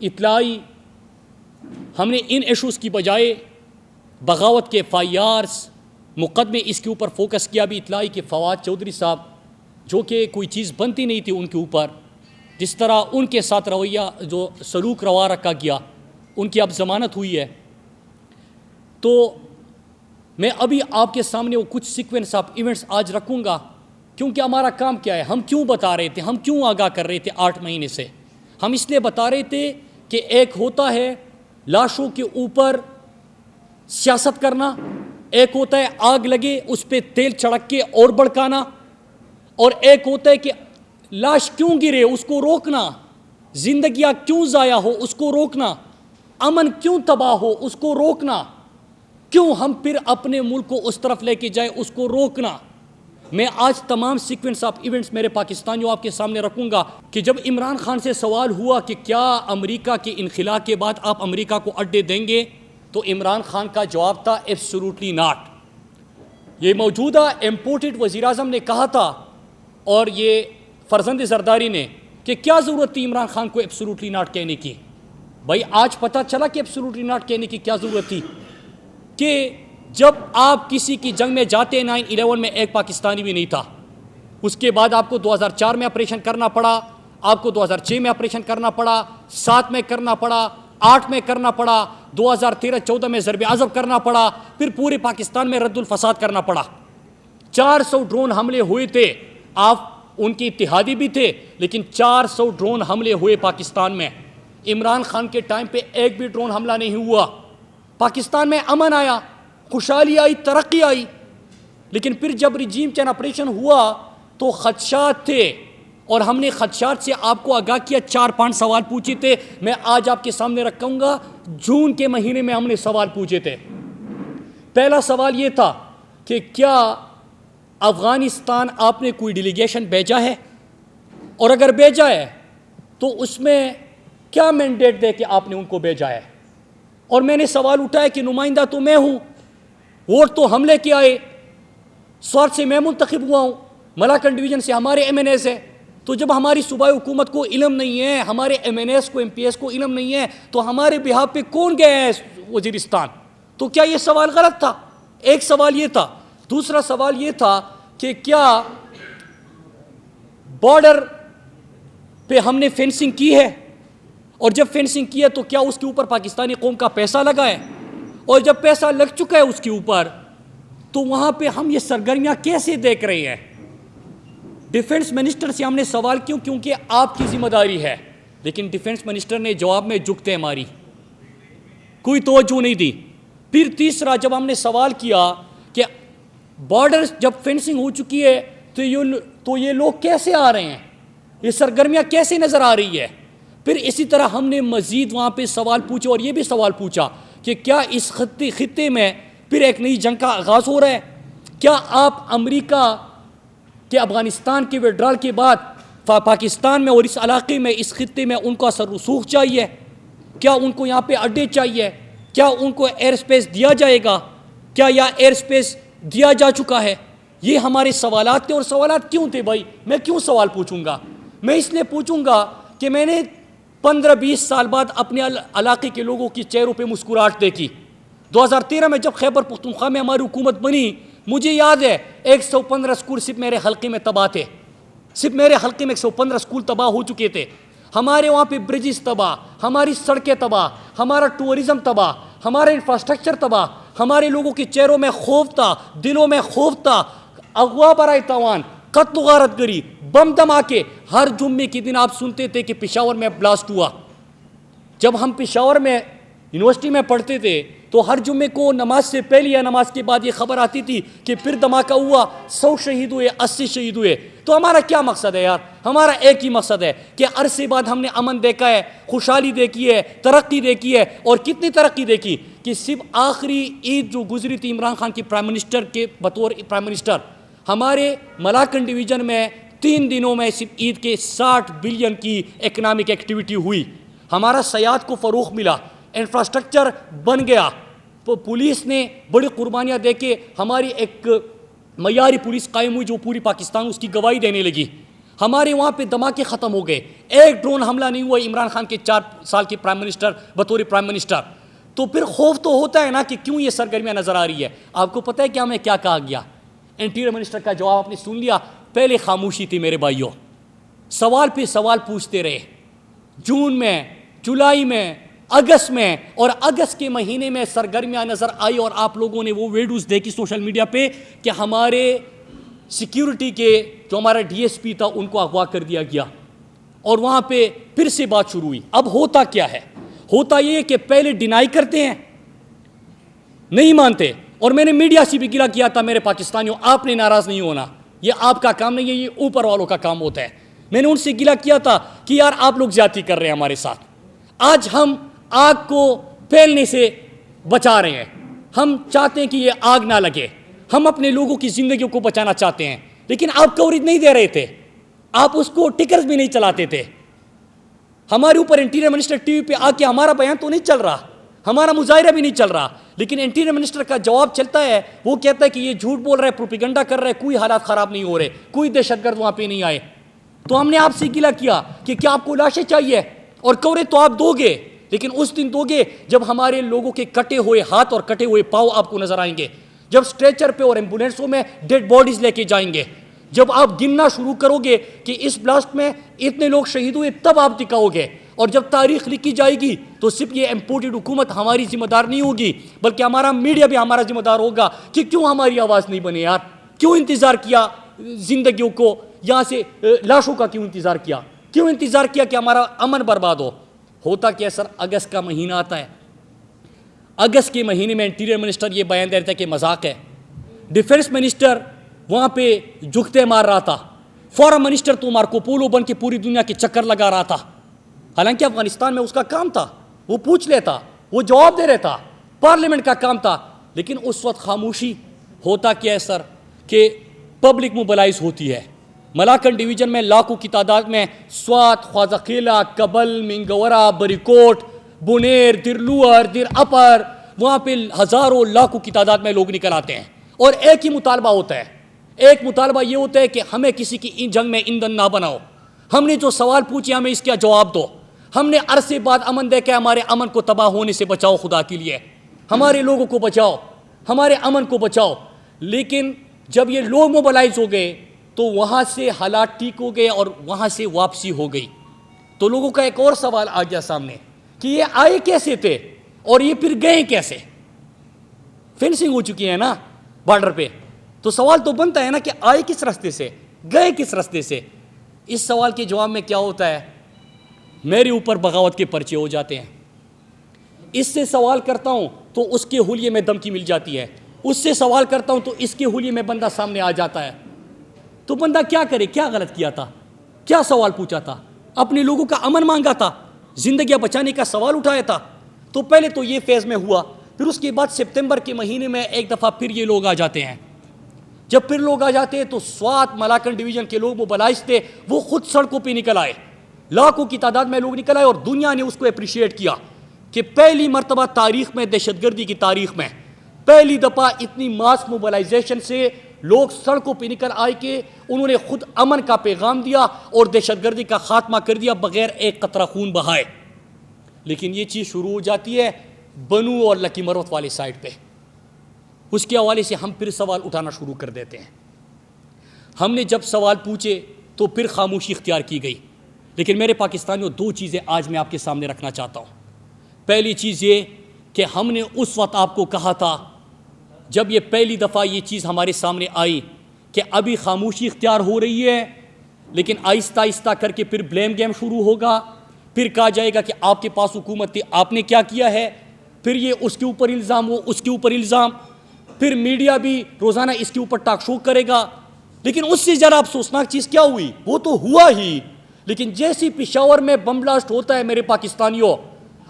اطلاعی ہم نے ان ایشوز کی بجائے بغاوت کے FIRs مقدمے اس کے اوپر فوکس کیا. بھی اطلاعی کہ فواد چودھری صاحب جو کہ کوئی چیز بنتی نہیں تھی ان کے اوپر، جس طرح ان کے ساتھ رویہ جو سلوک روا رکھا گیا، ان کی اب ضمانت ہوئی ہے. تو میں ابھی آپ کے سامنے وہ کچھ سیکوینس آف ایونٹس آج رکھوں گا، کیونکہ ہمارا کام کیا ہے، ہم کیوں بتا رہے تھے، ہم کیوں آگاہ کر رہے تھے 8 مہینے سے. ہم اس لیے بتا رہے تھے کہ ایک ہوتا ہے لاشوں کے اوپر سیاست کرنا، ایک ہوتا ہے آگ لگے اس پہ تیل چھڑک کے اور بھڑکانا، اور ایک ہوتا ہے کہ لاش کیوں گرے اس کو روکنا، زندگیاں کیوں ضائع ہو اس کو روکنا، امن کیوں تباہ ہو اس کو روکنا، کیوں ہم پھر اپنے ملک کو اس طرف لے کے جائیں اس کو روکنا. میں آج تمام سیکوینس آف ایونٹس میرے پاکستانیوں آپ کے سامنے رکھوں گا کہ جب عمران خان سے سوال ہوا کہ کیا امریکہ کے انخلا کے بعد آپ امریکہ کو اڈے دیں گے، تو عمران خان کا جواب تھا ایبسولوٹلی ناٹ. یہ موجودہ امپورٹڈ وزیر اعظم نے کہا تھا اور یہ فرزند زرداری نے کہ کیا ضرورت تھی عمران خان کو ایبسولوٹلی ناٹ کہنے کی. بھائی آج پتہ چلا کہ ایبسولوٹلی ناٹ کہنے کی کیا ضرورت تھی، کہ جب آپ کسی کی جنگ میں جاتے 9/11 میں ایک پاکستانی بھی نہیں تھا. اس کے بعد آپ کو 2004 میں آپریشن کرنا پڑا، آپ کو 2006 میں آپریشن کرنا پڑا، 7 میں کرنا پڑا، 8 میں کرنا پڑا، 2013-14 میں ضرب عضب کرنا پڑا، پھر پورے پاکستان میں رد الفساد کرنا پڑا. 400 ڈرون حملے ہوئے تھے، آپ ان کے اتحادی بھی تھے، لیکن 400 ڈرون حملے ہوئے پاکستان میں. عمران خان کے ٹائم پہ ایک بھی ڈرون حملہ نہیں ہوا. پاکستان میں امن آیا، خوشحالی آئی، ترقی آئی. لیکن پھر جب رجیم چین آپریشن ہوا تو خدشات تھے، اور ہم نے خدشات سے آپ کو آگاہ کیا. 4-5 سوال پوچھے تھے، میں آج آپ کے سامنے رکھوں گا. جون کے مہینے میں ہم نے سوال پوچھے تھے. پہلا سوال یہ تھا کہ کیا افغانستان آپ نے کوئی ڈیلیگیشن بھیجا ہے، اور اگر بھیجا ہے تو اس میں کیا مینڈیٹ دے کے آپ نے ان کو بھیجا ہے. اور میں نے سوال اٹھایا کہ نمائندہ تو میں ہوں، ووٹ تو ہم لے کے آئے، سوات سے میں منتخب ہوا ہوں، ملاکنڈ ڈویژن سے ہمارے MNAs ہیں. تو جب ہماری صوبائی حکومت کو علم نہیں ہے، ہمارے MNAs کو MPs کو علم نہیں ہے، تو ہمارے بہاف پہ کون گئے ہیں وزیرستان؟ تو کیا یہ سوال غلط تھا؟ ایک سوال یہ تھا. دوسرا سوال یہ تھا کہ کیا بارڈر پہ ہم نے فینسنگ کی ہے، اور جب فینسنگ کی ہے تو کیا اس کے اوپر پاکستانی قوم کا پیسہ لگا ہے، اور جب پیسہ لگ چکا ہے اس کے اوپر تو وہاں پہ ہم یہ سرگرمیاں کیسے دیکھ رہے ہیں؟ ڈیفنس منسٹر سے ہم نے سوال کیوں، کیونکہ آپ کی ذمہ داری ہے، لیکن ڈیفنس منسٹر نے جواب میں جھکتے ماری، کوئی توجہ نہیں دی. پھر تیسرا جب ہم نے سوال کیا کہ بارڈر جب فینسنگ ہو چکی ہے تو یہ لوگ کیسے آ رہے ہیں، یہ سرگرمیاں کیسے نظر آ رہی ہے. پھر اسی طرح ہم نے مزید وہاں پہ سوال پوچھے، اور یہ بھی سوال پوچھا کہ کیا اس خطے میں پھر ایک نئی جنگ کا آغاز ہو رہا ہے، کیا آپ امریکہ کے افغانستان کے وڈرال کے بعد پاکستان میں اور اس علاقے میں اس خطے میں ان کو اثر رسوخ چاہیے، کیا ان کو یہاں پہ اڈے چاہیے، کیا ان کو ایئر سپیس دیا جائے گا، کیا یا ایئر سپیس دیا جا چکا ہے. یہ ہمارے سوالات تھے. اور سوالات کیوں تھے بھائی؟ میں کیوں سوال پوچھوں گا؟ میں اس لیے پوچھوں گا کہ میں نے 15-20 سال بعد اپنے علاقے کے لوگوں کی چہروں پہ مسکراہٹ دیکھی. 2013 میں جب خیبر پختونخوا میں ہماری حکومت بنی، مجھے یاد ہے 115 اسکول صرف میرے حلقے میں تباہ تھے، صرف میرے حلقے میں 115 اسکول تباہ ہو چکے تھے. ہمارے وہاں پہ برجز تباہ، ہماری سڑکیں تباہ، ہمارا ٹورزم تباہ، ہمارا انفراسٹرکچر تباہ. ہمارے لوگوں کے چہروں میں خوف تھا، دلوں میں خوف تھا. اغوا برائے تاوان، قتل و غارت گری، بم دھماکے. ہر جمعے کے دن آپ سنتے تھے کہ پشاور میں بلاسٹ ہوا. جب ہم پشاور میں یونیورسٹی میں پڑھتے تھے تو ہر جمعے کو نماز سے پہلے یا نماز کے بعد یہ خبر آتی تھی کہ پھر دھماکہ ہوا، 100 شہید ہوئے، 80 شہید ہوئے. تو ہمارا کیا مقصد ہے یار؟ ہمارا ایک ہی مقصد ہے کہ عرصے بعد ہم نے امن دیکھا ہے، خوشحالی دیکھی ہے، ترقی دیکھی ہے. اور کتنی ترقی دیکھی کہ صرف آخری عید جو گزری تھی عمران خان کی پرائم منسٹر کے بطور پرائم منسٹر، ہمارے ملاکنڈ ڈویژن میں 3 دنوں میں صرف عید کے 60 بلین کی اکنامک ایکٹیویٹی ہوئی. ہمارا سیاحت کو فروغ ملا، انفراسٹرکچر بن گیا. پولیس نے بڑی قربانیاں دے کے ہماری ایک معیاری پولیس قائم ہوئی جو پوری پاکستان اس کی گواہی دینے لگی. ہمارے وہاں پہ دھماکے ختم ہو گئے, ایک ڈرون حملہ نہیں ہوا عمران خان کے 4 سال کے پرائم منسٹر بطور پرائم منسٹر. تو پھر خوف تو ہوتا ہے نا کہ کیوں یہ سرگرمیاں نظر آ رہی ہے. آپ کو پتہ ہے کہ ہمیں کیا کہا گیا؟ انٹیریئر منسٹر کا جواب آپ نے سن لیا. پہلے خاموشی تھی میرے بھائیوں, سوال پہ سوال پوچھتے رہے. جون میں, جولائی میں, اگست میں, اور اگست کے مہینے میں سرگرمیاں نظر آئی, اور آپ لوگوں نے وہ ویڈیوز دیکھی سوشل میڈیا پہ کہ ہمارے سیکیورٹی کے جو ہمارا ڈی ایس پی تھا ان کو اغوا کر دیا گیا, اور وہاں پہ پھر سے بات شروع ہوئی. اب ہوتا کیا ہے؟ ہوتا یہ کہ پہلے ڈینائی کرتے ہیں, نہیں مانتے, اور میں نے میڈیا سے بھی گلا کیا تھا میرے پاکستانیوں, آپ نے ناراض نہیں ہونا, یہ آپ کا کام نہیں ہے, یہ اوپر والوں کا کام ہوتا ہے. میں نے ان سے گلا کیا تھا کہ یار آپ لوگ زیادتی کر رہے ہیں ہمارے ساتھ. آج ہم آگ کو پھیلنے سے بچا رہے ہیں, ہم چاہتے ہیں کہ یہ آگ نہ لگے, ہم اپنے لوگوں کی زندگیوں کو بچانا چاہتے ہیں, لیکن آپ کوریج نہیں دے رہے تھے, آپ اس کو ٹکرز بھی نہیں چلاتے تھے. ہمارے اوپر انٹیریئر منسٹر ٹی وی پہ آ کے ہمارا بیان تو نہیں چل رہا, ہمارا مظاہرہ بھی نہیں چل رہا, لیکن انٹیریئر منسٹر کا جواب چلتا ہے, وہ کہتا ہے کہ یہ جھوٹ بول رہا ہے, پروپیگنڈا کر رہا ہے, کوئی حالات خراب نہیں ہو رہے, کوئی دہشت گرد وہاں پہ نہیں آئے. تو ہم نے آپ سے گلا کیا کہ کیا آپ کو لاشیں چاہیے, اور کوریج تو آپ دو گے, لیکن اس دن دو گے جب ہمارے لوگوں کے کٹے ہوئے ہاتھ اور کٹے ہوئے پاؤں آپ کو نظر آئیں گے, جب اسٹریچر پہ اور ایمبولینسوں میں ڈیڈ باڈیز لے کے جائیں گے, جب آپ گننا شروع کرو گے کہ اس بلاسٹ میں اتنے لوگ شہید ہوئے, تب آپ دکھاؤ گے. اور جب تاریخ لکھی جائے گی تو صرف یہ امپورٹڈ حکومت ہماری ذمہ دار نہیں ہوگی, بلکہ ہمارا میڈیا بھی ہمارا ذمہ دار ہوگا کہ کیوں ہماری آواز نہیں بنے یار, کیوں انتظار کیا زندگیوں کو, یہاں سے لاشوں کا کیوں انتظار کیا, کیوں انتظار کیا کہ ہمارا امن برباد ہو. ہوتا کیا سر, اگست کا مہینہ آتا ہے, اگست کے مہینے میں انٹیریئر منسٹر یہ بیان دے رہتا ہے کہ مذاق ہے, ڈیفنس منسٹر وہاں پہ جھکتے مار رہا تھا, فورن منسٹر تو مارکو پولو بن کے پوری دنیا کے چکر لگا رہا تھا, حالانکہ افغانستان میں اس کا کام تھا, وہ پوچھ لیتا, وہ جواب دے رہتا, پارلیمنٹ کا کام تھا, لیکن اس وقت خاموشی. ہوتا کیا ہے سر کہ پبلک موبلائز ہوتی ہے. ملاکن ڈویژن میں لاکھوں کی تعداد میں سوات, خواجہ قلعہ, کبل, منگورا, بریکوٹ, بنیر, دیر لوئر, دیر اپر, وہاں پہ ہزاروں لاکھوں کی تعداد میں لوگ نکل آتے ہیں, اور ایک ہی مطالبہ ہوتا ہے, ایک مطالبہ یہ ہوتا ہے کہ ہمیں کسی کی جنگ میں ایندھن نہ بناؤ, ہم نے جو سوال پوچھے ہمیں اس کا جواب دو, ہم نے عرصے بعد امن دے کے ہمارے امن کو تباہ ہونے سے بچاؤ, خدا کے لیے ہمارے لوگوں کو بچاؤ, ہمارے امن کو بچاؤ. لیکن جب یہ لوگ موبلائز ہو گئے تو وہاں سے حالات ٹھیک ہو گئے اور وہاں سے واپسی ہو گئی. تو لوگوں کا ایک اور سوال آ گیا سامنے کہ یہ آئے کیسے تھے اور یہ پھر گئے کیسے. فینسنگ ہو چکی ہے نا بارڈر پہ, تو سوال تو بنتا ہے نا کہ آئے کس راستے سے, گئے کس راستے سے. اس سوال کے جواب میں کیا ہوتا ہے, میرے اوپر بغاوت کے پرچے ہو جاتے ہیں. اس سے سوال کرتا ہوں تو اس کے حلیے میں دھمکی مل جاتی ہے, اس سے سوال کرتا ہوں تو اس کے حلیے میں بندہ سامنے آ جاتا ہے. تو بندہ کیا کرے, کیا غلط کیا تھا, کیا سوال پوچھا تھا, اپنے لوگوں کا امن مانگا تھا, زندگیاں بچانے کا سوال اٹھایا تھا. تو پہلے تو یہ فیز میں ہوا, پھر اس کے بعد سپتمبر کے مہینے میں ایک دفعہ پھر یہ لوگ آ جاتے ہیں. جب پھر لوگ آ جاتے ہیں تو سوات ملاکن ڈویژن کے لوگ موبلائز تھے, وہ خود سڑکوں پہ نکل آئے, لاکھوں کی تعداد میں لوگ نکل آئے, اور دنیا نے اس کو اپریشیٹ کیا کہ پہلی مرتبہ تاریخ میں, دہشت گردی کی تاریخ میں پہلی دفعہ اتنی ماس موبلائزیشن سے لوگ سڑکوں پہ نکل آئے کہ انہوں نے خود امن کا پیغام دیا اور دہشت گردی کا خاتمہ کر دیا بغیر ایک قطرہ خون بہائے. لیکن یہ چیز شروع ہو جاتی ہے بنو اور لکی مروت والے سائڈ پہ. اس کے حوالے سے ہم پھر سوال اٹھانا شروع کر دیتے ہیں. ہم نے جب سوال پوچھے تو پھر خاموشی اختیار کی گئی. لیکن میرے پاکستانیوں, دو چیزیں آج میں آپ کے سامنے رکھنا چاہتا ہوں. پہلی چیز یہ کہ ہم نے اس وقت آپ کو کہا تھا جب یہ پہلی دفعہ یہ چیز ہمارے سامنے آئی کہ ابھی خاموشی اختیار ہو رہی ہے, لیکن آہستہ آہستہ کر کے پھر بلیم گیم شروع ہوگا, پھر کہا جائے گا کہ آپ کے پاس حکومت تھی, آپ نے کیا کیا ہے, پھر یہ اس کے اوپر الزام, وہ اس کے اوپر الزام, پھر میڈیا بھی روزانہ اس کے اوپر ٹاک شو کرے گا. لیکن اس سے ذرا افسوسناک چیز کیا ہوئی, وہ تو ہوا ہی, لیکن جیسی پشاور میں بم بلاسٹ ہوتا ہے میرے پاکستانیوں,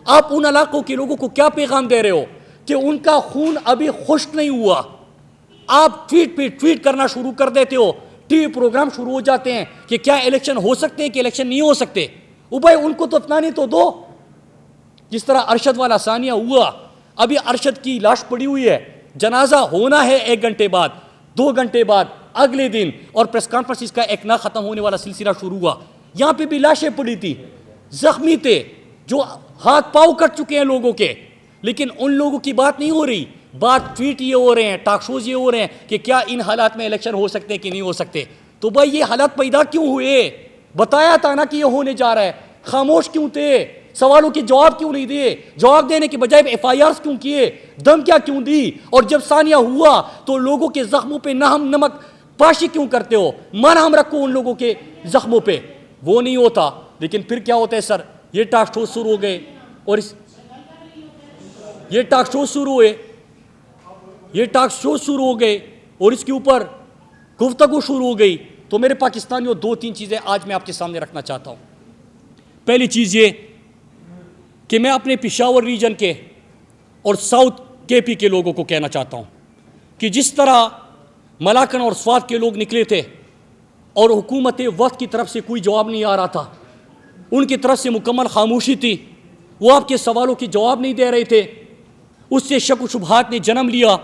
آپ ان علاقوں کے لوگوں کو کیا پیغام دے رہے ہو کہ ان کا خون ابھی خشک نہیں ہوا. آپ ٹویٹ پہ ٹویٹ کرنا شروع کر دیتے ہو, ٹی وی پروگرام شروع ہو جاتے ہیں کہ کیا الیکشن ہو سکتے ہیں کہ الیکشن نہیں ہو سکتے. بھائی ان کو تو اطمینان تو دو. جس طرح ارشد والا ثانیہ ہوا, ابھی ارشد کی لاش پڑی ہوئی ہے, جنازہ ہونا ہے 1 گھنٹے بعد, 2 گھنٹے بعد, اگلے دن اور پریس کانفرنس کا ایک نہ ختم ہونے والا سلسلہ شروع ہوا. یہاں پہ بھی لاشیں پڑی تھی, زخمی تھے, جو ہاتھ پاؤں کٹ چکے ہیں لوگوں کے, لیکن ان لوگوں کی بات نہیں ہو رہی. بات ٹویٹ یہ ہو رہے ہیں, ٹاک شوز یہ ہو رہے ہیں کہ کیا ان حالات میں الیکشن ہو سکتے ہیں کہ نہیں ہو سکتے. تو بھائی یہ حالات پیدا کیوں ہوئے؟ بتایا تھا نا کہ یہ ہونے جا رہا ہے. خاموش کیوں تھے؟ سوالوں کے جواب کیوں نہیں دیے؟ جواب دینے کے بجائے ایف آئی آرز کیوں کیے؟ دھمکیاں کیوں دی؟ اور جب ثانیہ ہوا تو لوگوں کے زخموں پہ نمک پاشی کیوں کرتے ہو؟ مرہم رکھو ان لوگوں کے زخموں پہ. وہ نہیں ہوتا. لیکن پھر کیا ہوتا ہے سر؟ یہ ٹاک شو شروع ہو گئے اور یہ ٹاک شو شروع ہو گئے اور اس کے اوپر گفتگو شروع ہو گئی. تو میرے پاکستانیوں, 2-3 چیزیں آج میں آپ کے سامنے رکھنا چاہتا ہوں. پہلی چیز یہ کہ میں اپنے پشاور ریجن کے اور ساؤتھ کے پی کے لوگوں کو کہنا چاہتا ہوں کہ جس طرح ملاکن اور سوات کے لوگ نکلے تھے اور حکومت وقت کی طرف سے کوئی جواب نہیں آ رہا تھا, ان کی طرف سے مکمل خاموشی تھی, وہ آپ کے سوالوں کے جواب نہیں دے رہے تھے, اس سے شک و شبہات نے جنم لیا.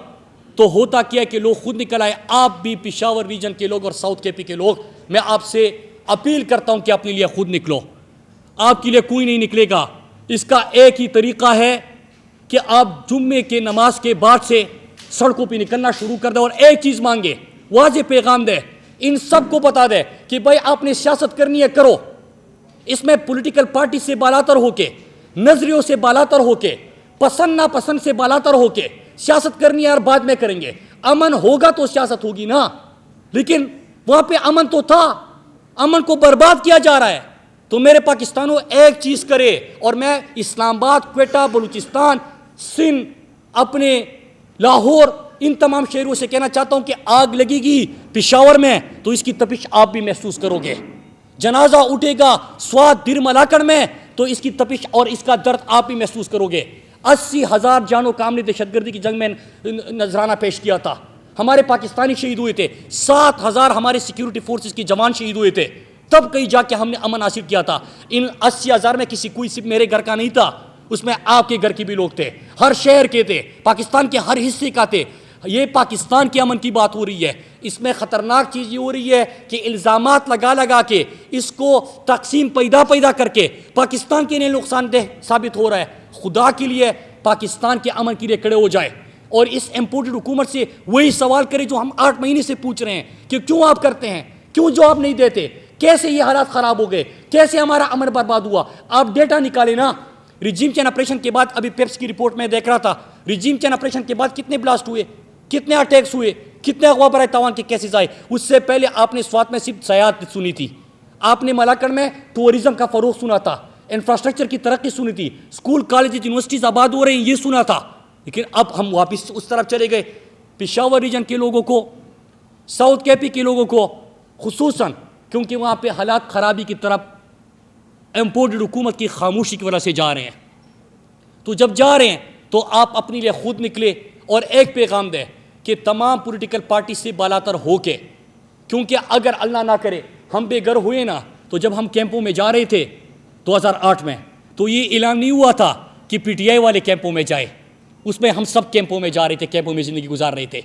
تو ہوتا کیا کہ لوگ خود نکل آئے. آپ بھی پشاور ریجن کے لوگ اور ساؤتھ کے پی کے لوگ, میں آپ سے اپیل کرتا ہوں کہ اپنے لیے خود نکلو. آپ کے لیے کوئی نہیں نکلے گا. اس کا ایک ہی طریقہ ہے کہ آپ جمعے کے نماز کے بعد سے سڑکوں پہ نکلنا شروع کر دیں اور ایک چیز مانگے, واضح پیغام دے, ان سب کو بتا دے کہ بھائی آپ نے سیاست کرنی ہے کرو. اس میں پولیٹیکل پارٹی سے بالاتر ہو کے, نظریوں سے بالاتر ہو کے, پسند ناپسند سے بالاتر ہو کے سیاست کرنی ہے اور بعد میں کریں گے. امن ہوگا تو سیاست ہوگی نا. لیکن وہاں پہ امن تو تھا, امن کو برباد کیا جا رہا ہے. تو میرے پاکستانوں ایک چیز کرے, اور میں اسلام آباد, کوئٹہ, بلوچستان, سندھ, اپنے لاہور, ان تمام شہروں سے کہنا چاہتا ہوں کہ آگ لگے گی پشاور میں تو اس کی تپش آپ بھی محسوس کرو گے. جنازہ اٹھے گا سوات در ملاکن میں تو اس کی تپش اور اس کا درد آپ بھی محسوس کرو گے. 80,000 جانوں کا ہم نے دہشت گردی کی جنگ میں نذرانہ پیش کیا تھا. ہمارے پاکستانی شہید ہوئے تھے, 7,000 ہمارے سیکیورٹی فورسز کے جوان شہید ہوئے تھے. تب کہیں جا کے ہم نے امن حاصل کیا تھا. ان 80,000 میں کوئی صرف میرے گھر کا نہیں تھا, اس میں آپ کے گھر کے بھی لوگ تھے, ہر شہر کے تھے, پاکستان کے ہر حصے کا تھے. یہ پاکستان کے امن کی بات ہو رہی ہے. اس میں خطرناک چیز یہ ہو رہی ہے کہ الزامات لگا کے اس کو تقسیم پیدا کر کے پاکستان کے لیے نقصان دہ ثابت ہو رہا ہے. خدا کے لیے پاکستان کے امن کے لیے کھڑے ہو جائے اور اس امپورٹڈ حکومت سے وہی سوال کرے جو ہم 8 مہینے سے پوچھ رہے ہیں کہ کیوں آپ کرتے ہیں, کیوں جواب نہیں دیتے, کیسے یہ حالات خراب ہو گئے, کیسے ہمارا امن برباد ہوا. آپ ڈیٹا نکالیں نا. ریجیم چین آپریشن کے بعد, ابھی پیپس کی رپورٹ میں دیکھ رہا تھا, ریجیم چین آپریشن کے بعد کتنے بلاسٹ ہوئے, کتنے اٹیکس ہوئے, کتنے اغوا برائے تاوان کے کیسز آئے. اس سے پہلے آپ نے سوات میں صرف سیاحت سنی تھی, آپ نے ملاکن میں ٹورزم کا فروغ سنا تھا, انفراسٹرکچر کی ترقی سنی تھی, اسکول کالج یونیورسٹیز آباد ہو رہی ہیں یہ سنا تھا. لیکن اب ہم واپس اس طرف چلے گئے. پشاور ریجن کے لوگوں کو, ساؤتھ کے پی کے لوگوں کو خصوصاً, کیونکہ وہاں پہ حالات خرابی کی طرف امپورٹڈ حکومت کی خاموشی کی وجہ سے جا رہے ہیں. تو جب جا رہے ہیں تو آپ اپنے لیے خود نکلے اور ایک پیغام دیں کہ تمام پولیٹیکل پارٹی سے بالاتر ہو کے, کیونکہ اگر اللہ نہ کرے ہم بے گھر ہوئے نا, تو جب ہم کیمپوں میں جا رہے تھے 2008 میں, تو یہ اعلان نہیں ہوا تھا کہ پی ٹی آئی والے کیمپوں میں جائے. اس میں ہم سب کیمپوں میں جا رہے تھے, کیمپوں میں زندگی گزار رہے تھے.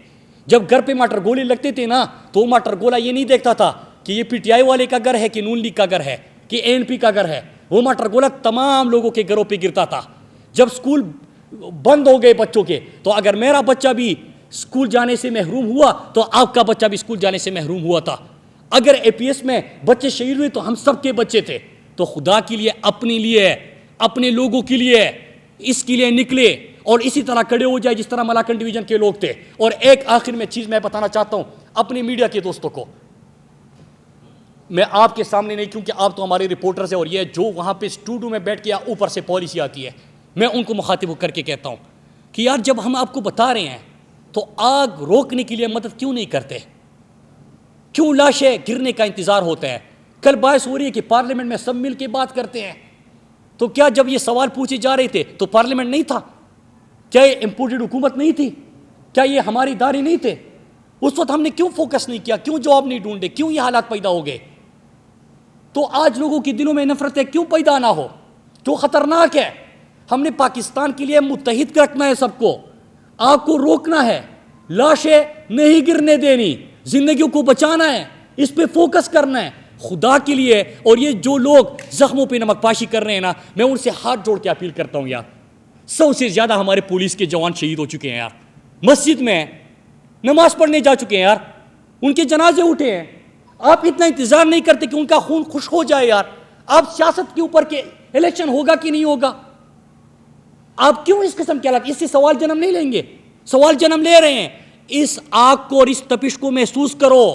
جب گھر پہ ماٹر گولے لگتے تھے نا, تو ماٹر گولا یہ نہیں دیکھتا تھا کہ یہ پی ٹی آئی والے کا گھر ہے کہ نون لیگ کا گھر ہے کہ اے این پی کا گھر ہے. وہ ماٹر گولا تمام لوگوں کے گھروں پہ گرتا تھا. جب اسکول بند ہو گئے بچوں کے, تو اگر میرا بچہ بھی اسکول جانے سے محروم ہوا تو آپ کا بچہ بھی اسکول جانے سے محروم ہوا تھا. اگر اے پی ایس میں بچے شہید ہوئے تو ہم سب کے بچے تھے. تو خدا کے لیے, اپنے لیے, اپنے لوگوں کے لیے اس کے لیے نکلے اور اسی طرح کھڑے ہو جائے جس طرح ملاکن ڈویژن کے لوگ تھے. اور ایک آخر میں چیز میں بتانا چاہتا ہوں اپنے میڈیا کے دوستوں کو, میں آپ کے سامنے نہیں, کیونکہ آپ تو ہمارے رپورٹرز ہیں, اور یہ جو وہاں پہ اسٹوڈیو میں بیٹھ کے اوپر سے پالیسی آتی ہے, میں ان کو مخاطب کر کے کہتا ہوں کہ یار جب ہم آپ کو بتا رہے ہیں تو آگ روکنے کے لیے مدد کیوں نہیں کرتے, کیوں لاشیں گرنے کا انتظار ہوتا ہے. کل باعث ہو رہی ہے کہ پارلیمنٹ میں سب مل کے بات کرتے ہیں, تو کیا جب یہ سوال پوچھے جا رہے تھے تو پارلیمنٹ نہیں تھا؟ کیا یہ امپورٹڈ حکومت نہیں تھی؟ کیا یہ ہماری ادارے نہیں تھے؟ اس وقت ہم نے کیوں فوکس نہیں کیا, کیوں جواب نہیں ڈھونڈے, کیوں یہ حالات پیدا ہو گئے؟ تو آج لوگوں کے دلوں میں نفرتیں کیوں پیدا نہ ہو, جو خطرناک ہے. ہم نے پاکستان کے لیے متحد رکھنا ہے سب کو, آگ کو روکنا ہے, لاشیں نہیں گرنے دینی, زندگیوں کو بچانا ہے، اس پہ فوکس کرنا ہے خدا کے لیے. اور یہ جو لوگ زخموں پہ نمک پاشی کر رہے ہیں نا، میں ان سے ہاتھ جوڑ کے اپیل کرتا ہوں یار. 100 سے زیادہ ہمارے پولیس کے جوان شہید ہو چکے ہیں یار، مسجد میں نماز پڑھنے جا چکے ہیں یار، ان کے جنازے اٹھے ہیں. آپ اتنا انتظار نہیں کرتے کہ ان کا خون خشک ہو جائے یار. آپ سیاست کے اوپر کہ الیکشن ہوگا کہ نہیں ہوگا، آپ کیوں اس قسم کے حالات؟ اس سے سوال جنم نہیں لیں گے؟ سوال جنم لے رہے ہیں. اس آگ کو اور اس تپش کو محسوس کرو،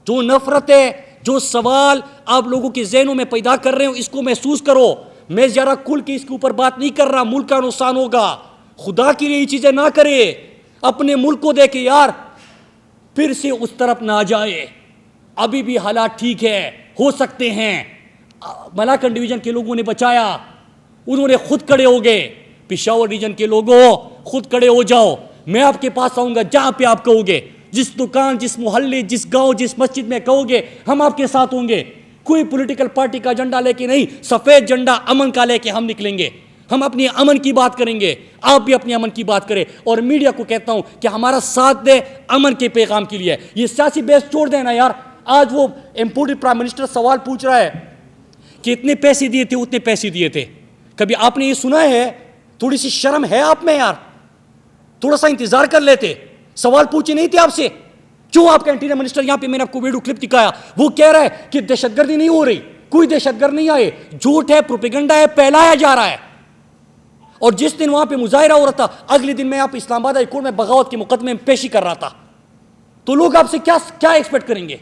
جو نفرت ہے، جو سوال آپ لوگوں کے ذہنوں میں پیدا کر رہے ہو، اس کو محسوس کرو. میں ذرا کھل کے اس کے اوپر بات نہیں کر رہا، ملک کا نقصان ہوگا. خدا کے لیے یہ چیزیں نہ کرے. اپنے ملک کو دیکھے یار، پھر سے اس طرف نہ جائے. ابھی بھی حالات ٹھیک ہے، ہو سکتے ہیں. ملاکنڈ ڈویژن کے لوگوں نے بچایا، انہوں نے خود کھڑے ہو گئے. پشاور ریجن کے لوگوں خود کھڑے ہو جاؤ. میں آپ کے پاس آؤں گا جہاں پہ آپ کہو گے، جس دکان، جس محلے، جس گاؤں، جس مسجد میں کہو گے، ہم آپ کے ساتھ ہوں گے. کوئی پولیٹیکل پارٹی کا جھنڈا لے کے نہیں، سفید جھنڈا امن کا لے کے ہم نکلیں گے. ہم اپنی امن کی بات کریں گے، آپ بھی اپنی امن کی بات کریں. اور میڈیا کو کہتا ہوں کہ ہمارا ساتھ دے امن کے پیغام کے لیے. یہ سیاسی بیس چھوڑ دینا یار. آج وہ امپورٹڈ پرائم منسٹر سوال پوچھ رہا ہے کہ اتنے پیسے دیے تھے، اتنے پیسے دیے تھے. کبھی آپ نے یہ سنا ہے؟ تھوڑی سی شرم ہے آپ میں یار؟ تھوڑا سا انتظار کر لیتے. سوال پوچھے نہیں تھے آپ سے؟ کیوں آپ کا انٹیریئر منسٹر، یہاں پہ میں نے آپ کو ویڈیو کلپ دکھایا، وہ کہہ رہا ہے کہ دہشت گردی نہیں ہو رہی، کوئی دہشت گرد نہیں آئے. جھوٹ ہے، پروپیگنڈا ہے، پھیلایا جا رہا ہے. اور جس دن وہاں پہ مظاہرہ ہو رہا تھا، اگلے دن میں آپ اسلام آباد ہائی کورٹ میں بغاوت کے مقدمے میں پیشی کر رہا تھا. تو لوگ آپ سے کیا ایکسپیکٹ کریں گے؟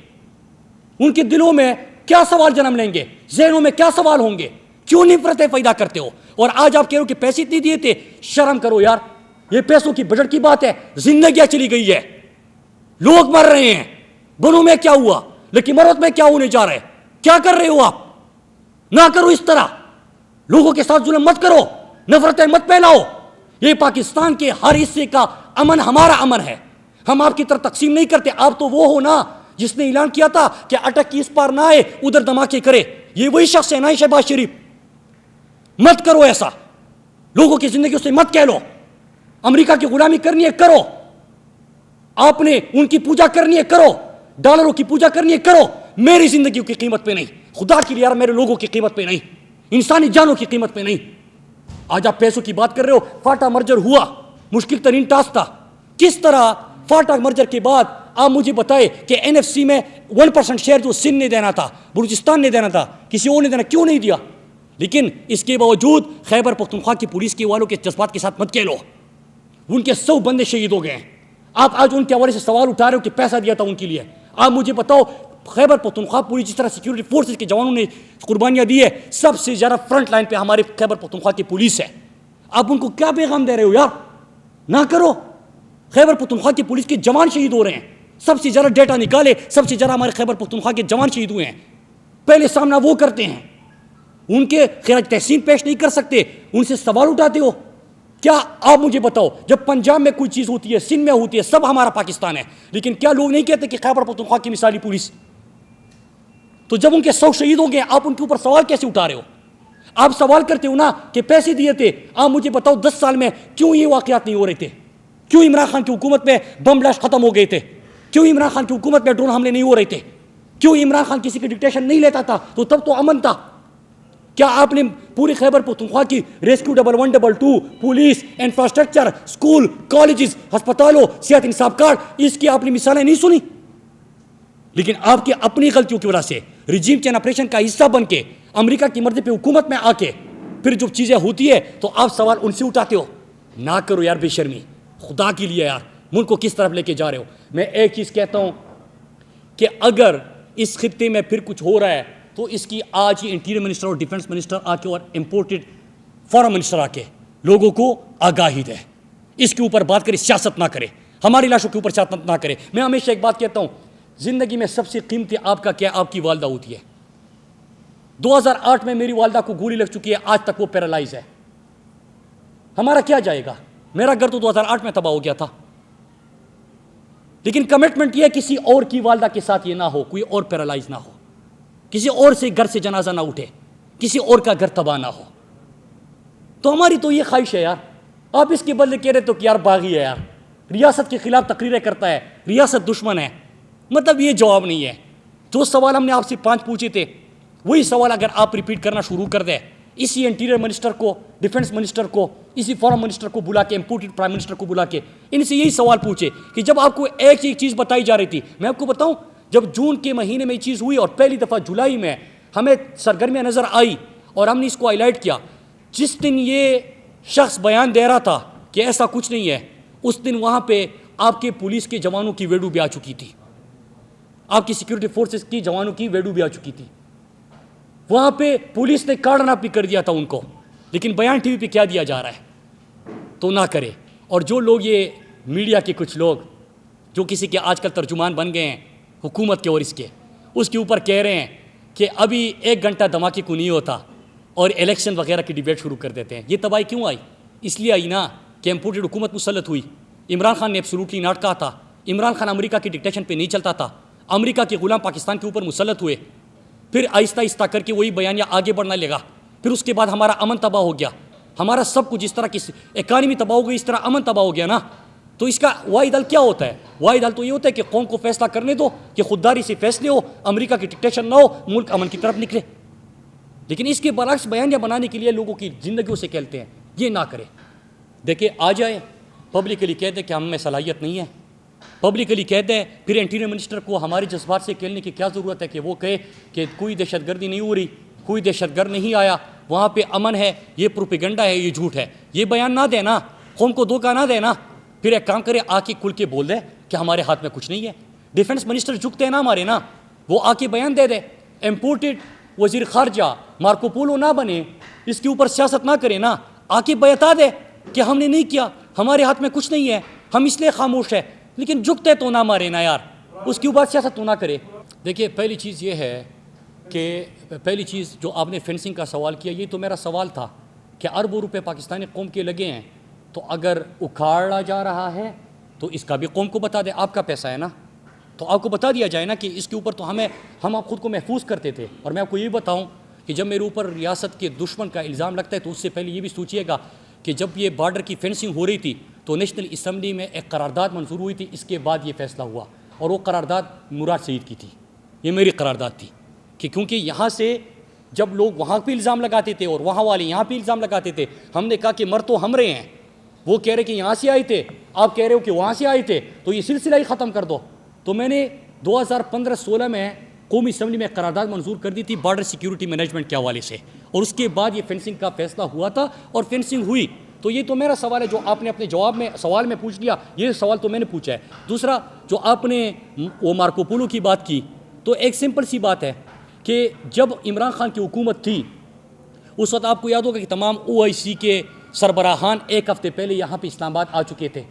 ان کے دلوں میں کیا سوال جنم لیں گے؟ ذہنوں میں کیا سوال ہوں گے؟ کیوں نفرتیں پیدا کرتے ہو؟ اور آج آپ کہہ رہے ہو کہ پیسے اتنے دیے تھے. شرم کرو یار. یہ پیسوں کی بجٹ کی بات ہے. زندگیاں چلی گئی ہے، لوگ مر رہے ہیں. بنوں میں کیا ہوا، لیکن مرد میں کیا ہونے جا رہا ہے؟ کیا کر رہے ہو آپ؟ نہ کرو اس طرح. لوگوں کے ساتھ ظلم مت کرو، نفرتیں مت پھیلاؤ. یہ پاکستان کے ہر حصے کا امن ہمارا امن ہے. ہم آپ کی طرح تقسیم نہیں کرتے. آپ تو وہ ہو نا جس نے اعلان کیا تھا کہ اٹک کی اس پار نہ آئے، ادھر دھماکے کرے. یہ وہی شخص ہے نا شہباز شریف. مت کرو ایسا. لوگوں کی زندگیوں سے مت کہہ لو. امریکہ کی غلامی کرنی ہے کرو، آپ نے ان کی پوجا کرنی ہے کرو، ڈالروں کی پوجا کرنی ہے کرو. میری زندگیوں کی قیمت پہ نہیں. خدا کے لیے یار، میرے لوگوں کی قیمت پہ نہیں، انسانی جانوں کی قیمت پہ نہیں. آج آپ پیسوں کی بات کر رہے ہو. فاٹا مرجر ہوا، مشکل ترین ٹاسک تھا. کس طرح فاٹا مرجر کے بعد آپ مجھے بتائے کہ NFC میں 1% شیئر جو سندھ نے دینا تھا، بلوچستان نے دینا تھا، کسی اور نے دینا، کیوں نہیں دیا؟ لیکن اس کے باوجود خیبر پختونخوا کی پولیس کے والوں کے جذبات کے ساتھ مت کہہ لو. ان کے 100 بندے شہید ہو گئے ہیں. آپ آج ان کے حوالے سے سوال اٹھا رہے ہو کہ پیسہ دیا تھا ان کے لیے. آپ مجھے بتاؤ، خیبر پختونخوا پولیس جس طرح سیکیورٹی فورسز کے جوانوں نے قربانیاں دی ہے، سب سے زیادہ فرنٹ لائن پہ ہمارے خیبر پختونخوا کی پولیس ہے. آپ ان کو کیا پیغام دے رہے ہو یار؟ نہ کرو. خیبر پختونخوا کی پولیس کے جوان شہید ہو رہے ہیں. سب سے زیادہ ڈیٹا نکالے، سب سے زیادہ ہمارے خیبر پختونخوا کے جوان شہید ہوئے ہیں. پہلے سامنا وہ کرتے ہیں، ان کے خراج تحسین پیش نہیں کر سکتے، ان سے سوال اٹھاتے ہو. کیا آپ مجھے بتاؤ، جب پنجاب میں کوئی چیز ہوتی ہے، سندھ میں ہوتی ہے، سب ہمارا پاکستان ہے، لیکن کیا لوگ نہیں کہتے کہ خیبر پختونخوا کی مثالی پولیس؟ تو جب ان کے 100 شہید ہو گئے، آپ ان کے اوپر سوال کیسے اٹھا رہے ہو؟ آپ سوال کرتے ہو نا کہ پیسے دیے تھے. آپ مجھے بتاؤ 10 سال میں کیوں یہ واقعات نہیں ہو رہے تھے؟ کیوں عمران خان کی حکومت میں بم بلاسٹ ختم ہو گئے تھے؟ کیوں عمران خان کی حکومت میں ڈرون حملے نہیں ہو رہے تھے؟ کیوں عمران خان کسی کی ڈکٹیشن نہیں لیتا تھا؟ تو تب تو امن تھا. کیا آپ نے پوری خیبر پختونخوا کی rescue 1122 police, infrastructure, school, colleges, ہسپتالوں، صحت انصاف کارڈ، اس کی آپ نے مثالیں نہیں سنی؟ لیکن آپ کی اپنی غلطیوں کی وجہ سے ریجیم چین آپریشن کا حصہ بن کے، امریکہ کی مرضی پہ حکومت میں آ کے، پھر جب چیزیں ہوتی ہے تو آپ سوال ان سے اٹھاتے ہو. نہ کرو یار بے شرمی. خدا کے لیے یار، ملک کو کس طرف لے کے جا رہے ہو؟ میں ایک چیز کہتا ہوں کہ اگر اس خطے میں پھر کچھ ہو رہا ہے تو اس کی آج ہی انٹیریئر منسٹر اور ڈیفنس منسٹر آ کے اور امپورٹڈ فارم منسٹر آ کے لوگوں کو آگاہی دے. اس کے اوپر بات کرے، سیاست نہ کرے، ہماری لاشوں کے اوپر سیاست نہ کرے. میں ہمیشہ ایک بات کہتا ہوں، زندگی میں سب سے قیمتی آپ کا کیا؟ آپ کی والدہ ہوتی ہے. 2008 میں میری والدہ کو گولی لگ چکی ہے، آج تک وہ پیرالائز ہے. ہمارا کیا جائے گا؟ میرا گھر تو 2008 میں تباہ ہو گیا تھا. لیکن کمٹمنٹ یہ ہے کسی اور کی والدہ کے ساتھ یہ نہ ہو، کوئی اور پیرالائز نہ ہو، کسی اور سے گھر سے جنازہ نہ اٹھے، کسی اور کا گھر تباہ نہ ہو. تو ہماری تو یہ خواہش ہے یار. آپ اس کے بدلے کہہ رہے تو کہ یار باغی ہے یار، ریاست کے خلاف تقریریں کرتا ہے، ریاست دشمن ہے. مطلب یہ جواب نہیں ہے. جو سوال ہم نے آپ سے 5 پوچھے تھے وہی سوال اگر آپ ریپیٹ کرنا شروع کر دیں, اسی انٹیریئر منسٹر کو, ڈیفنس منسٹر کو, اسی فارن منسٹر کو بلا کے, امپورٹڈ پرائم منسٹر کو بلا کے ان سے یہی سوال پوچھے کہ جب آپ کو ایک چیز بتائی جا رہی تھی. میں آپ کو بتاؤں, جب جون کے مہینے میں یہ چیز ہوئی اور پہلی دفعہ جولائی میں ہمیں سرگرمیاں نظر آئی اور ہم نے اس کو ہائی لائٹ کیا, جس دن یہ شخص بیان دے رہا تھا کہ ایسا کچھ نہیں ہے, اس دن وہاں پہ آپ کے پولیس کے جوانوں کی ویڈیو بھی آ چکی تھی, آپ کی سیکیورٹی فورسز کی جوانوں کی ویڈیو بھی آ چکی تھی. وہاں پہ پولیس نے کارڈن اپ بھی کر دیا تھا ان کو, لیکن بیان ٹی وی پہ کیا دیا جا رہا ہے. تو نہ کرے. اور جو لوگ یہ میڈیا کے کچھ لوگ جو کسی کے آج کل ترجمان بن گئے ہیں حکومت کے اور اس کے اوپر کہہ رہے ہیں کہ ابھی 1 گھنٹہ دھماکے کو نہیں ہوتا اور الیکشن وغیرہ کی ڈیبیٹ شروع کر دیتے ہیں. یہ تباہی کیوں آئی؟ اس لیے آئی نا کہ امپورٹڈ حکومت مسلط ہوئی. عمران خان نے ایبسولوٹلی ناٹ کہا تھا. عمران خان امریکہ کی ڈکٹیشن پہ نہیں چلتا تھا. امریکہ کے غلام پاکستان کے اوپر مسلط ہوئے, پھر آہستہ آہستہ کر کے وہی بیانیہ آگے بڑھنا لگا. پھر اس کے بعد ہمارا امن تباہ ہو گیا, ہمارا سب کچھ, اس طرح کی اکانومی تباہ ہو گئی, اس طرح امن تباہ ہو گیا نا. تو اس کا واحد حل کیا ہوتا ہے؟ واحد حل تو یہ ہوتا ہے کہ قوم کو فیصلہ کرنے دو, کہ خودداری سے فیصلے ہو, امریکہ کی ڈکٹیشن نہ ہو, ملک امن کی طرف نکلے. لیکن اس کے برعکس بیانیہ بنانے کے لیے لوگوں کی زندگیوں سے کھیلتے ہیں. یہ نہ کرے. دیکھیں, آ جائے پبلکلی کہہ دیں کہ ہم میں صلاحیت نہیں ہے, پبلکلی کہہ دیں, پھر انٹیریئر منسٹر کو ہمارے جذبات سے کھیلنے کی کیا ضرورت ہے کہ وہ کہے کہ کوئی دہشت گردی نہیں ہو رہی, کوئی دہشت گرد نہیں آیا, وہاں پہ امن ہے, یہ پروپیگنڈا ہے, یہ جھوٹ ہے. یہ بیان نہ دے نا, قوم کو دھوکہ نہ دے نا. پھر ایک کام کرے, آ کے کھل کے بول دے کہ ہمارے ہاتھ میں کچھ نہیں ہے. ڈیفنس منسٹر جھکتے ہیں نا ہمارے نا, وہ آ کے بیان دے دے. امپورٹڈ وزیر خارجہ مارکو پولو نہ بنے, اس کے اوپر سیاست نہ کرے نا, آ کے بتا دے کہ ہم نے نہیں کیا, ہمارے ہاتھ میں کچھ نہیں ہے, ہم اس لیے خاموش ہے. لیکن جھکتے تو نہ مارے نا یار, اس کے اوپر سیاست تو نہ کرے. دیکھیے, پہلی چیز یہ ہے کہ پہلی چیز جو آپ نے فینسنگ کا سوال کیا, یہ تو میرا سوال تھا کہ اربوں روپے پاکستانی قوم کے لگے ہیں, تو اگر اکھاڑا جا رہا ہے تو اس کا بھی قوم کو بتا دے. آپ کا پیسہ ہے نا, تو آپ کو بتا دیا جائے نا کہ اس کے اوپر تو ہم آپ خود کو محفوظ کرتے تھے. اور میں آپ کو یہ بتاؤں کہ جب میرے اوپر ریاست کے دشمن کا الزام لگتا ہے تو اس سے پہلے یہ بھی سوچئے گا کہ جب یہ بارڈر کی فینسنگ ہو رہی تھی تو نیشنل اسمبلی میں ایک قرارداد منظور ہوئی تھی, اس کے بعد یہ فیصلہ ہوا, اور وہ قرارداد مراد سعید کی تھی. یہ میری قرارداد تھی کہ کیونکہ یہاں سے جب لوگ وہاں پہ الزام لگاتے تھے اور وہاں والے یہاں پہ الزام لگاتے تھے, ہم نے کہا کہ مر تو ہم رہے ہیں, وہ کہہ رہے کہ یہاں سے آئے تھے, آپ کہہ رہے ہو کہ وہاں سے آئے تھے, تو یہ سلسلہ ہی ختم کر دو. تو میں نے 2015-16 میں قومی اسمبلی میں قرارداد منظور کر دی تھی بارڈر سیکیورٹی مینجمنٹ کے حوالے سے, اور اس کے بعد یہ فینسنگ کا فیصلہ ہوا تھا اور فینسنگ ہوئی. تو یہ تو میرا سوال ہے جو آپ نے اپنے جواب میں سوال میں پوچھ لیا, یہ سوال تو میں نے پوچھا ہے. دوسرا جو آپ نے وہ مارکو پولو کی بات کی, تو ایک سمپل سی بات ہے کہ جب عمران خان کی حکومت تھی اس وقت آپ کو یاد ہوگا کہ تمام OIC کے سربراہان ایک ہفتے پہلے یہاں پہ اسلام آباد آ چکے تھے.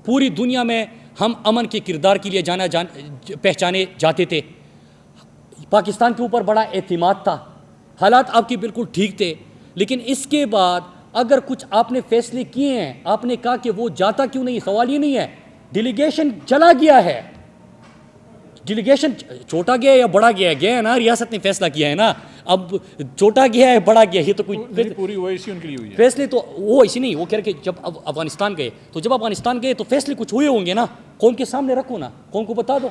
پوری دنیا میں ہم امن کے کردار کے لیے پہچانے جاتے تھے. پاکستان کے اوپر بڑا اعتماد تھا, حالات آپ کے بالکل ٹھیک تھے. لیکن اس کے بعد اگر کچھ آپ نے فیصلے کیے ہیں, آپ نے کہا کہ وہ جاتا کیوں نہیں, سوال یہ نہیں ہے. ڈیلیگیشن چلا گیا ہے, ڈیلیگیشن چھوٹا گیا یا بڑا گیا ہے, گیا ہے نا, ریاست نے فیصلہ کیا ہے نا. اب چھوٹا گیا ہے بڑا گیا, یہ تو کوئی پوری OIC ان کے لیے ہوئی ہے. فیصلے تو وہ ایسی نہیں. وہ کہہ رہے کہ جب افغانستان گئے تو جب افغانستان گئے تو فیصلے کچھ ہوئے ہوں گے نا, قوم کے سامنے رکھو نا, قوم کو بتا دو.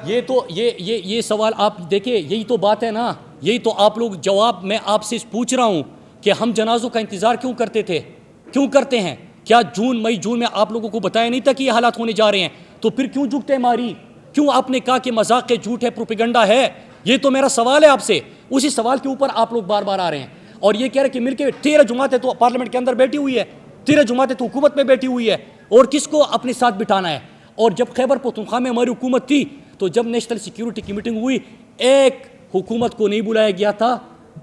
یہ تو یہ سوال آپ دیکھیں, یہی تو بات ہے نا, یہی تو آپ لوگ جواب میں آپ سے پوچھ رہا ہوں کہ ہم جنازوں کا انتظار کیوں کرتے تھے, کیوں کرتے ہیں؟ کیا جون میں آپ لوگوں کو بتایا نہیں تھا کہ یہ حالات ہونے جا رہے ہیں؟ تو پھر کیوں جھکتے ماری, کیوں آپ نے کہا کہ مذاق ہے, جھوٹ ہے, پروپیگنڈا ہے؟ یہ تو میرا سوال ہے آپ سے. اسی سوال کے اوپر آپ لوگ بار بار آ رہے ہیں اور یہ کہہ رہے کہ مل کے 13 جماعتیں تو پارلیمنٹ کے اندر بیٹھی ہوئی ہے, 13 جماعتیں تو حکومت میں بیٹھی ہوئی ہے, اور کس کو اپنے ساتھ بٹھانا ہے. اور جب خیبر پختونخوا میں ہماری حکومت تھی تو جب نیشنل سیکیورٹی کی میٹنگ ہوئی, ایک حکومت کو نہیں بلایا گیا تھا.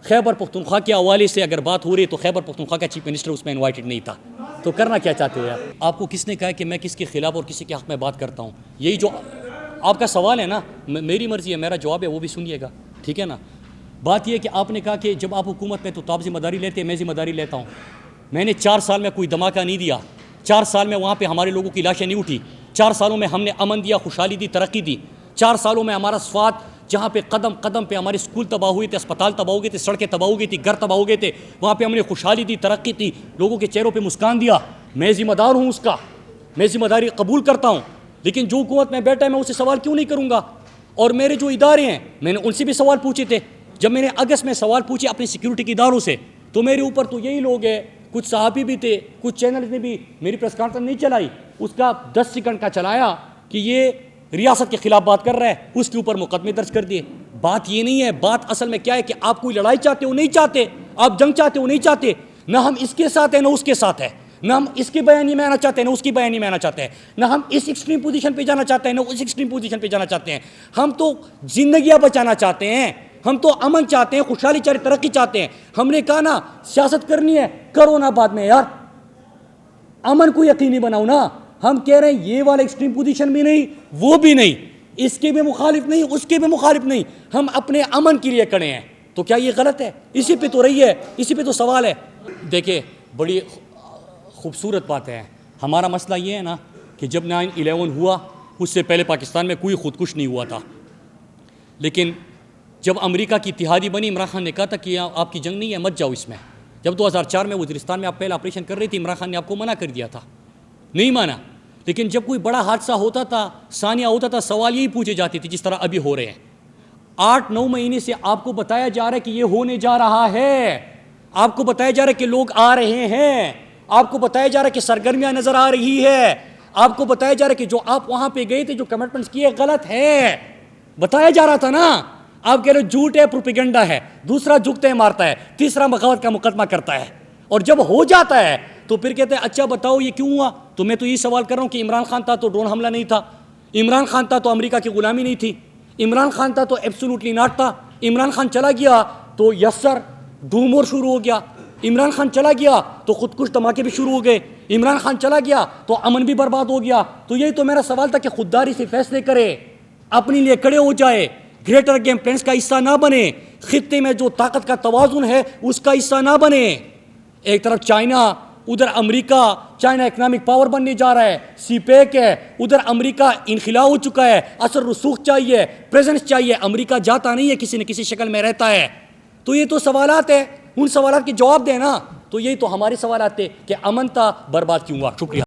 خیبر پختونخوا کے حوالے سے اگر بات ہو رہی ہے تو خیبر پختونخوا کا چیف منسٹر اس میں انوائٹڈ نہیں تھا. تو کرنا کیا چاہتے ہیں آپ کو کس نے کہا کہ میں کس کے خلاف اور کسی کے حق میں بات کرتا ہوں؟ یہی جو آپ کا سوال ہے نا, میری مرضی ہے, میرا جواب ہے, وہ بھی سنیے گا, ٹھیک ہے نا. بات یہ ہے کہ آپ نے کہا کہ جب آپ حکومت میں تو آپ ذمہ داری لیتے ہیں, میں ذمہ داری لیتا ہوں. میں نے 4 سال میں کوئی دھماکہ نہیں دیا, 4 سال میں وہاں پہ ہمارے لوگوں کی لاشیں نہیں اٹھی, 4 سالوں میں ہم نے امن دیا, خوشحالی دی, ترقی دی. 4 سالوں میں ہمارا صفات جہاں پہ قدم قدم پہ ہمارے اسکول تباہ ہوئے تھے, اسپتال تباہ ہو گئے تھے, سڑکیں تباہ ہو گئی تھی, گھر تباہ ہو گئے تھے, وہاں پہ ہم نے خوشحالی دی, ترقی دی, لوگوں کے چہروں پہ مسکان دیا. میں ذمہ دار ہوں اس کا, میں ذمہ داری قبول کرتا ہوں. لیکن جو حکومت میں بیٹھا ہے میں اسے سوال کیوں نہیں کروں گا؟ اور میرے جو ادارے ہیں میں نے ان سے بھی سوال پوچھے تھے. جب میں نے اگست میں سوال پوچھے اپنے سیکیورٹی کے اداروں سے تو میرے اوپر تو یہی لوگ ہیں, کچھ صحافی بھی تھے, کچھ چینلز نے بھی میری پریس کانفرنس نہیں چلائی, اس کا 10 سیکنڈ کا چلایا کہ یہ ریاست کے خلاف بات کر رہا ہے, اس کے اوپر مقدمے درج کر دیے. بات یہ نہیں ہے, بات اصل میں کیا ہے کہ آپ کوئی لڑائی چاہتے ہو نہیں چاہتے, آپ جنگ چاہتے ہو نہیں چاہتے, نہ ہم اس کے ساتھ ہیں نہ اس کے ساتھ ہے, نہ ہم اس کی بیانی میں آنا چاہتے ہیں نہ اس کی بیانی میں آنا چاہتے ہیں, نہ ہم اس ایکسٹریم پوزیشن پہ جانا چاہتے ہیں نہ اس ایکسٹریم پوزیشن پہ جانا چاہتے ہیں. ہم تو زندگیاں بچانا چاہتے ہیں, ہم تو امن چاہتے ہیں, خوشحالی چاہتے ہیں, ترقی چاہتے ہیں. ہم نے کہا نا سیاست کرنی ہے کرو نا بعد میں یار, امن کو یقینی بناؤ نا. ہم کہہ رہے ہیں یہ والا ایکسٹریم پوزیشن بھی نہیں وہ بھی نہیں, اس کے بھی مخالف نہیں اس کے بھی مخالف نہیں, ہم اپنے امن کے لیے کھڑے ہیں. تو کیا یہ غلط ہے؟ اسی پہ تو رہی ہے, اسی پہ تو سوال ہے. دیکھیں بڑی خوبصورت بات ہے. ہمارا مسئلہ یہ ہے نا کہ جب 9/11 ہوا اس سے پہلے پاکستان میں کوئی خودکش نہیں ہوا تھا, لیکن جب امریکہ کی اتحادی بنی عمران خان نے کہا تھا کہ آپ کی جنگ نہیں ہے مت جاؤ اس میں. جب 2004 میں وزیرستان میں آپ پہلا آپریشن کر رہی تھی عمران خان نے آپ کو منع کر دیا تھا, نہیں مانا. لیکن جب کوئی بڑا حادثہ ہوتا تھا, ثانیہ ہوتا تھا, سوال یہی پوچھے جاتے تھے جس طرح ابھی ہو رہے ہیں. 8-9 مہینے سے آپ کو بتایا جا رہا ہے کہ یہ ہونے جا رہا ہے, آپ کو بتایا جا رہا ہے کہ لوگ آ رہے ہیں, آپ کو بتایا جا رہا ہے کہ سرگرمیاں نظر آ رہی ہے, آپ کو بتایا جا رہا ہے کہ جو آپ وہاں پہ گئے تھے جو کمٹمنٹس کیے غلط ہے, بتایا جا رہا تھا نا. آپ کہہ رہے جھوٹ ہے, پروپیگنڈا ہے, دوسرا جھکتا ہے مارتا ہے, تیسرا بغاوت کا مقدمہ کرتا ہے, اور جب ہو جاتا ہے تو پھر کہتے ہیں اچھا بتاؤ یہ کیوں ہوا. تو میں تو یہ سوال کر رہا ہوں کہ عمران خان تھا تو ڈرون حملہ نہیں تھا, عمران خان تھا تو امریکہ کی غلامی نہیں تھی, عمران خان تھا تو ایبسولوٹلی ناٹ تھا, عمران خان چلا گیا تو یس سر دھوم اور شروع ہو گیا, عمران خان چلا گیا تو خودکش دھماکے بھی شروع ہو گئے, عمران خان چلا گیا تو امن بھی برباد ہو گیا. تو یہی تو میرا سوال تھا کہ خودداری سے فیصلے کرے, اپنے لیے کھڑے ہو جائے, گریٹر گیم پلانس کا حصہ نہ بنے, خطے میں جو طاقت کا توازن ہے اس کا حصہ نہ بنے. ایک طرف چائنا, ادھر امریکہ, چائنا اکنامک پاور بننے جا رہا ہے, سی پیک ہے, ادھر امریکہ انخلا ہو چکا ہے, اثر رسوخ چاہیے, پریزنس چاہیے, امریکہ جاتا نہیں ہے کسی نہ کسی شکل میں رہتا ہے. تو یہ تو سوالات ہیں, ان سوالات کے جواب دیں نا. تو یہی تو ہمارے سوالات تھے کہ امن تھا برباد کیوں ہوا. شکریہ.